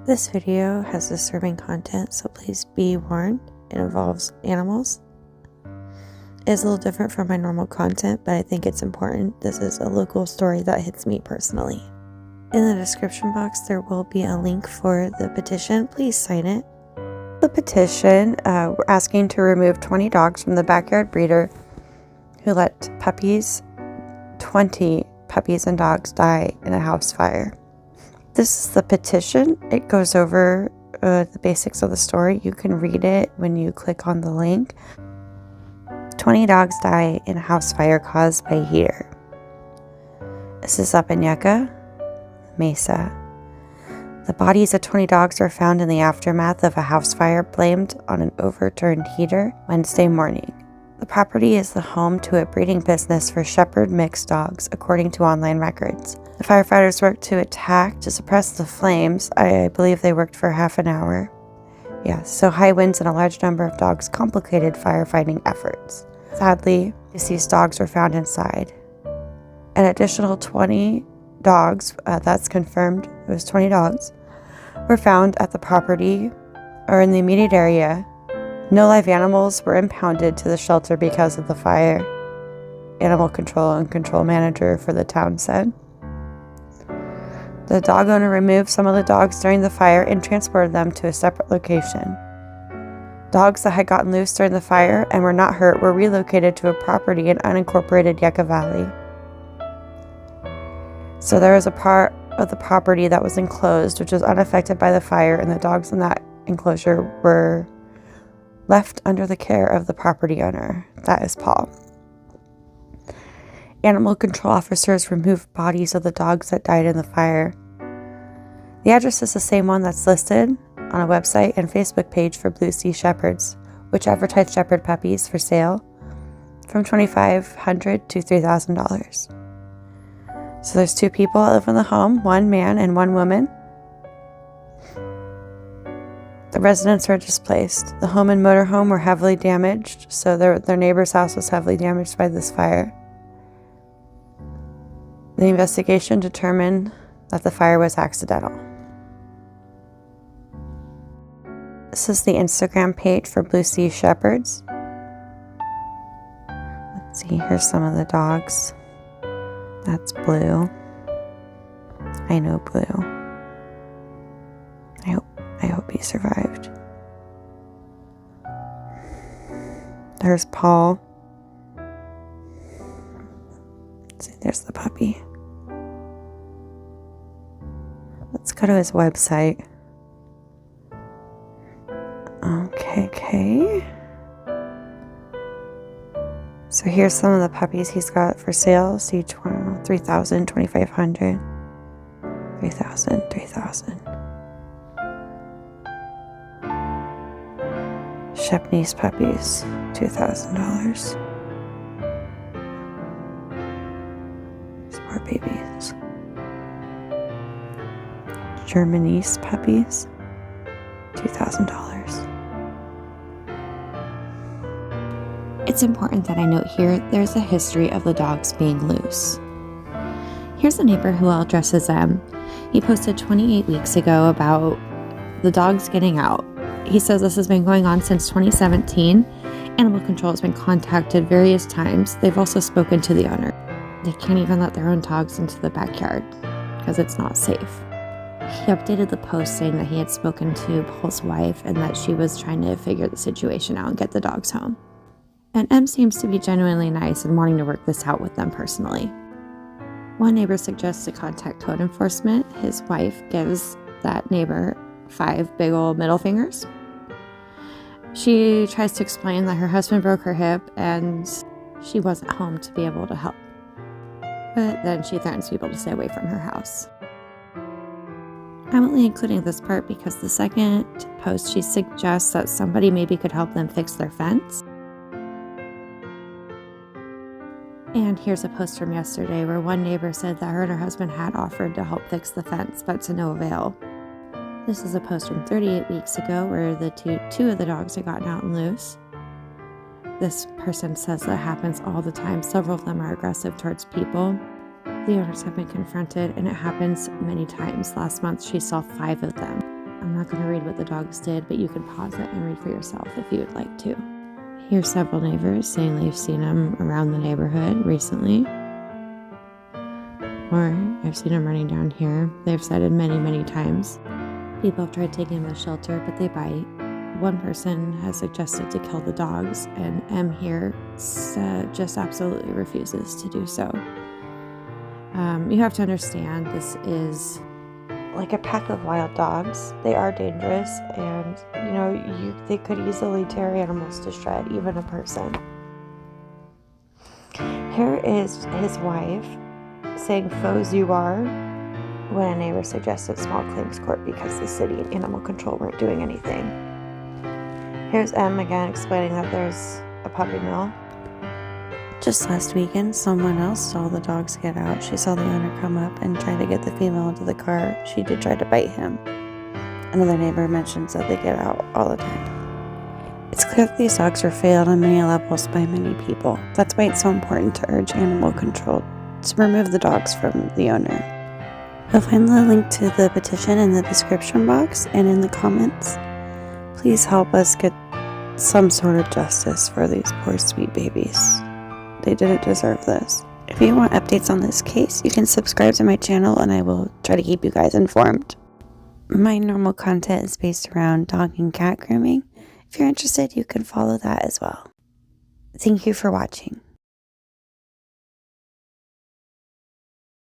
This video has disturbing content, so please be warned. It involves animals. It's a little different from my normal content, but I think it's important. This is a local story that hits me personally. In the description box, there will be a link for the petition. Please sign it. The petition, we're asking to remove 20 dogs from the backyard breeder who let 20 puppies and dogs die in a house fire. This is the petition. It goes over the basics of the story. You can read it when you click on the link. 20 dogs die in a house fire caused by a heater. This is up in Yucca Mesa. The bodies of 20 dogs were found in the aftermath of a house fire blamed on an overturned heater Wednesday morning. The property is the home to a breeding business for shepherd mixed dogs, according to online records. The firefighters worked to suppress the flames. I believe they worked for half an hour. Yes, so high winds and a large number of dogs complicated firefighting efforts. Sadly, deceased dogs were found inside. An additional 20 dogs, that's confirmed, it was 20 dogs, were found at the property or in the immediate area. No live animals were impounded to the shelter because of the fire, animal control and control manager for the town said. The dog owner removed some of the dogs during the fire and transported them to a separate location. Dogs that had gotten loose during the fire and were not hurt were relocated to a property in unincorporated Yucca Valley. So there was a part of the property that was enclosed, which was unaffected by the fire, and the dogs in that enclosure were left under the care of the property owner. That is Paul. Animal control officers removed bodies of the dogs that died in the fire. The address is the same one that's listed on a website and Facebook page for Blue Sea Shepherds, which advertise shepherd puppies for sale from $2,500 to $3,000. So there's 2 people that live in the home, 1 man and 1 woman. The residents were displaced. The home and motorhome were heavily damaged, so their neighbor's house was heavily damaged by this fire. The investigation determined that the fire was accidental. This is the Instagram page for Blue Sea Shepherds. Let's see, here's some of the dogs. That's Blue. I know Blue. I hope he survived. There's Paul. Let's see, there's the puppy. Let's go to his website. Okay. So here's some of the puppies he's got for sale. See, each one, $3,000, $2,500, $3,000, $3,000. Shepnese puppies, $2,000. Smart babies. Germanese puppies, $2,000. It's important that I note here there's a history of the dogs being loose. Here's a neighbor who I'll address as M. He posted 28 weeks ago about the dogs getting out. He says this has been going on since 2017. Animal control has been contacted various times. They've also spoken to the owner. They can't even let their own dogs into the backyard because it's not safe. He updated the post saying that he had spoken to Paul's wife and that she was trying to figure the situation out and get the dogs home. And M seems to be genuinely nice and wanting to work this out with them personally. One neighbor suggests to contact code enforcement. His wife gives that neighbor 5 big old middle fingers. She tries to explain that her husband broke her hip and she wasn't home to be able to help. But then she threatens people to stay away from her house. I'm only including this part because the second post she suggests that somebody maybe could help them fix their fence. And here's a post from yesterday where one neighbor said that her and her husband had offered to help fix the fence, but to no avail. This is a post from 38 weeks ago where the two of the dogs had gotten out and loose. This person says that happens all the time. Several of them are aggressive towards people. The owners have been confronted, and it happens many times. Last month, she saw 5 of them. I'm not going to read what the dogs did, but you can pause it and read for yourself if you would like to. Here's several neighbors saying they've seen them around the neighborhood recently. Or I've seen them running down here. They've said it many, many times. People have tried taking them to shelter, but they bite. One person has suggested to kill the dogs, and M here just absolutely refuses to do so. You have to understand, this is like a pack of wild dogs. They are dangerous, and they could easily tear animals to shred, even a person. Here is his wife saying foes you are when a neighbor suggested small claims court because the city and animal control weren't doing anything. Here's M again explaining that there's a puppy mill. Just last weekend, someone else saw the dogs get out. She saw the owner come up and try to get the female into the car. She did try to bite him. Another neighbor mentions that they get out all the time. It's clear that these dogs are failed on many levels by many people. That's why it's so important to urge animal control to remove the dogs from the owner. You'll find the link to the petition in the description box and in the comments. Please help us get some sort of justice for these poor sweet babies. They didn't deserve this. If you want updates on this case, you can subscribe to my channel and I will try to keep you guys informed. My normal content is based around dog and cat grooming. If you're interested, you can follow that as well. Thank you for watching.